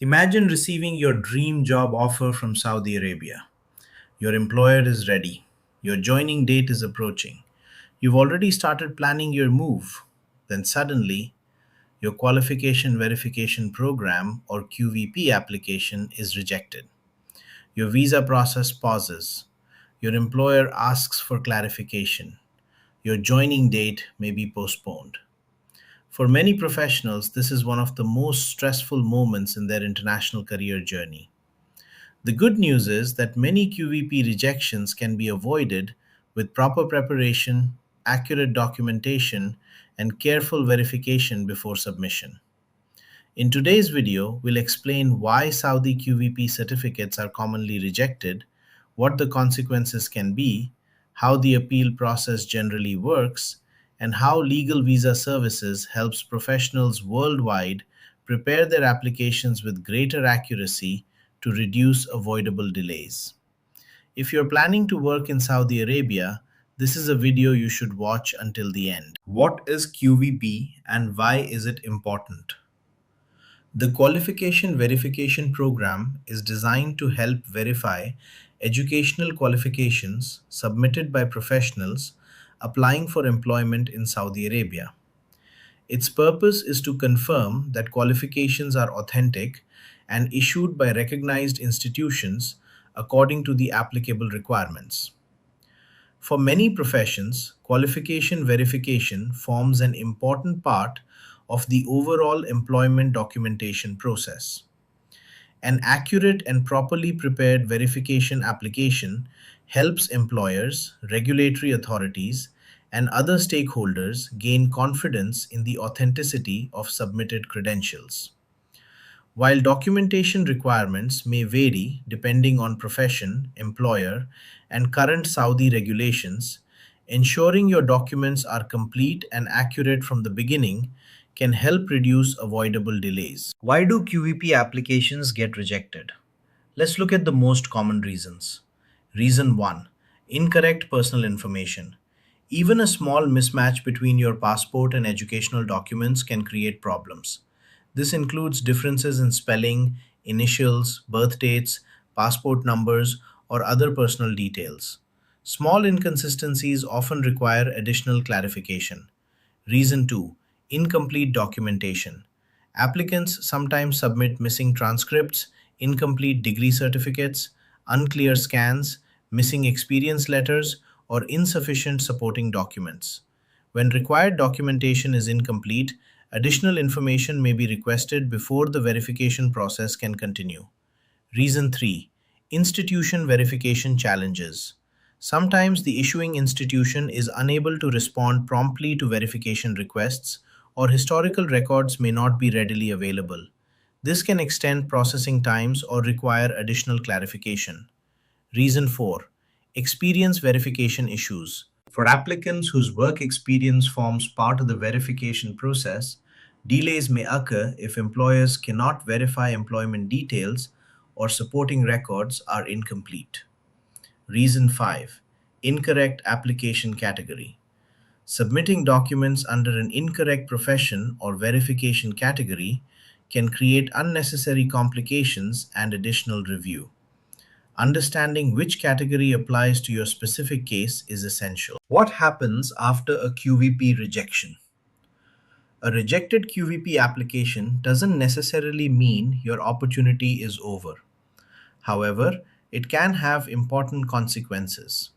Imagine receiving your dream job offer from Saudi Arabia. Your employer is ready. Your joining date is approaching. You've already started planning your move. Then suddenly, your Qualification Verification Program or QVP application is rejected. Your visa process pauses. Your employer asks for clarification. Your joining date may be postponed. For many professionals, this is one of the most stressful moments in their international career journey. The good news is that many QVP rejections can be avoided with proper preparation, accurate documentation, and careful verification before submission. In today's video, we'll explain why Saudi QVP certificates are commonly rejected, what the consequences can be, how the appeal process generally works, and how Legal Visa Services helps professionals worldwide prepare their applications with greater accuracy to reduce avoidable delays. If you're planning to work in Saudi Arabia, this is a video you should watch until the end. What is QVP and why is it important? The Qualification Verification Program is designed to help verify educational qualifications submitted by professionals applying for employment in Saudi Arabia. Its purpose is to confirm that qualifications are authentic and issued by recognized institutions according to the applicable requirements. For many professions, qualification verification forms an important part of the overall employment documentation process. An accurate and properly prepared verification application helps employers, regulatory authorities, and other stakeholders gain confidence in the authenticity of submitted credentials. While documentation requirements may vary depending on profession, employer, and current Saudi regulations, ensuring your documents are complete and accurate from the beginning can help reduce avoidable delays. Why do QVP applications get rejected? Let's look at the most common reasons. Reason 1: Incorrect personal information. Even a small mismatch between your passport and educational documents can create problems. This includes differences in spelling, initials, birth dates, passport numbers, or other personal details. Small inconsistencies often require additional clarification. Reason 2: Incomplete documentation. Applicants sometimes submit missing transcripts, incomplete degree certificates, unclear scans, missing experience letters, or insufficient supporting documents. When required documentation is incomplete, additional information may be requested before the verification process can continue. Reason 3: Institution verification challenges. Sometimes the issuing institution is unable to respond promptly to verification requests, or historical records may not be readily available. This can extend processing times or require additional clarification. Reason 4: Experience verification issues. For applicants whose work experience forms part of the verification process, delays may occur if employers cannot verify employment details or supporting records are incomplete. Reason 5: Incorrect application category. Submitting documents under an incorrect profession or verification category can create unnecessary complications and additional review. Understanding which category applies to your specific case is essential. What happens after a QVP rejection? A rejected QVP application doesn't necessarily mean your opportunity is over. However, it can have important consequences.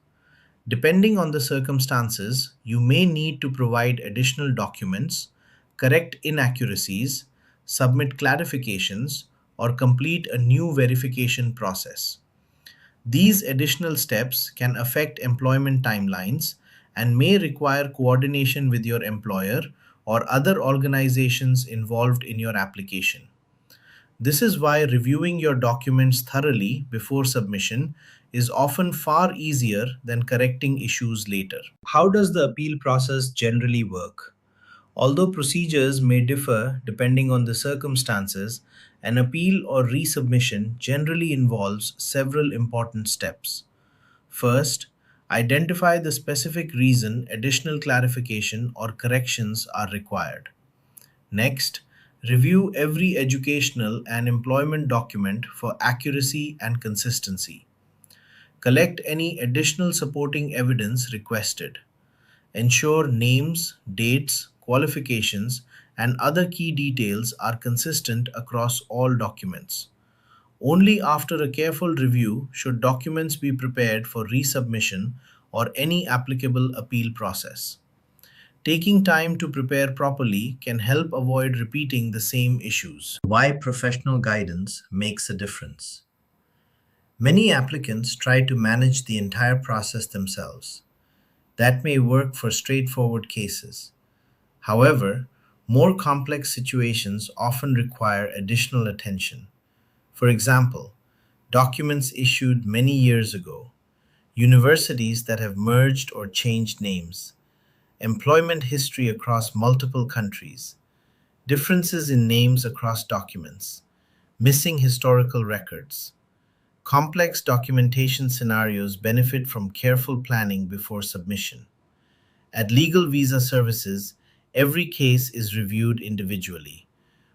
Depending on the circumstances, you may need to provide additional documents, correct inaccuracies, submit clarifications, or complete a new verification process. These additional steps can affect employment timelines and may require coordination with your employer or other organizations involved in your application. This is why reviewing your documents thoroughly before submission is often far easier than correcting issues later. How does the appeal process generally work? Although procedures may differ depending on the circumstances, an appeal or resubmission generally involves several important steps. First, identify the specific reason additional clarification or corrections are required. Next, Review every educational and employment document for accuracy and consistency. Collect any additional supporting evidence requested. Ensure names, dates, qualifications, and other key details are consistent across all documents. Only after a careful review should documents be prepared for resubmission or any applicable appeal process. Taking time to prepare properly can help avoid repeating the same issues. Why professional guidance makes a difference. Many applicants try to manage the entire process themselves. That may work for straightforward cases. However, more complex situations often require additional attention. For example, documents issued many years ago, universities that have merged or changed names, employment history across multiple countries, differences in names across documents, missing historical records. Complex documentation scenarios benefit from careful planning before submission. At Legal Visa Services, every case is reviewed individually.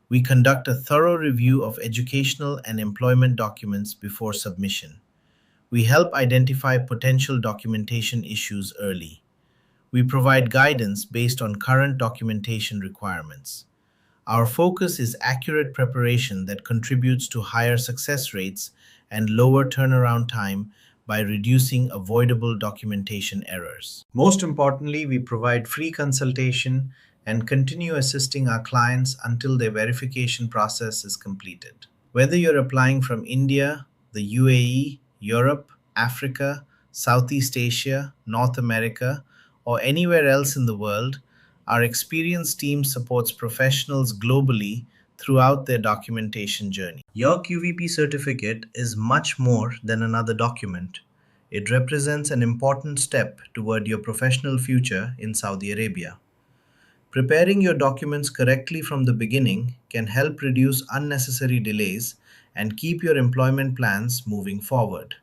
We conduct a thorough review of educational and employment documents before submission. We help identify potential documentation issues early. We provide guidance based on current documentation requirements. Our focus is accurate preparation that contributes to higher success rates and lower turnaround time by reducing avoidable documentation errors. Most importantly, we provide free consultation and continue assisting our clients until their verification process is completed. Whether you're applying from India, the UAE, Europe, Africa, Southeast Asia, North America, or anywhere else in the world, our experienced team supports professionals globally throughout their documentation journey. Your QVP certificate is much more than another document. It represents an important step toward your professional future in Saudi Arabia. Preparing your documents correctly from the beginning can help reduce unnecessary delays and keep your employment plans moving forward.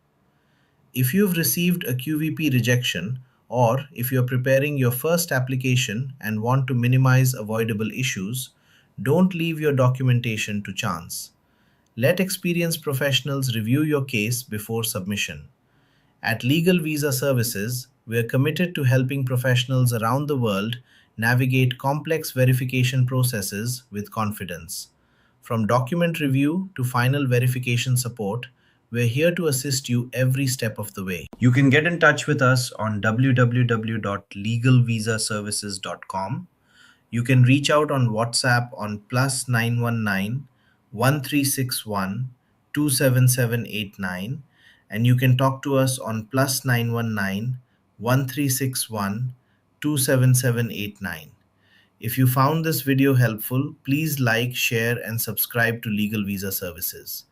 If you've received a QVP rejection, or if you're preparing your first application and want to minimize avoidable issues, don't leave your documentation to chance. Let experienced professionals review your case before submission. At Legal Visa Services, we are committed to helping professionals around the world navigate complex verification processes with confidence. From document review to final verification support, we're here to assist you every step of the way. You can get in touch with us on www.legalvisaservices.com. You can reach out on WhatsApp on +919 1361 27789, and you can talk to us on +919 1361 27789. If you found this video helpful, please like, share, and subscribe to Legal Visa Services.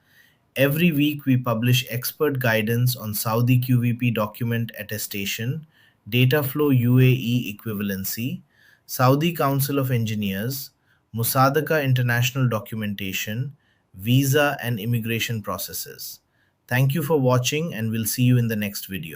Every week, we publish expert guidance on Saudi QVP document attestation, data flow UAE equivalency, Saudi Council of Engineers, Musadaka International Documentation, visa and immigration processes. Thank you for watching, and we'll see you in the next video.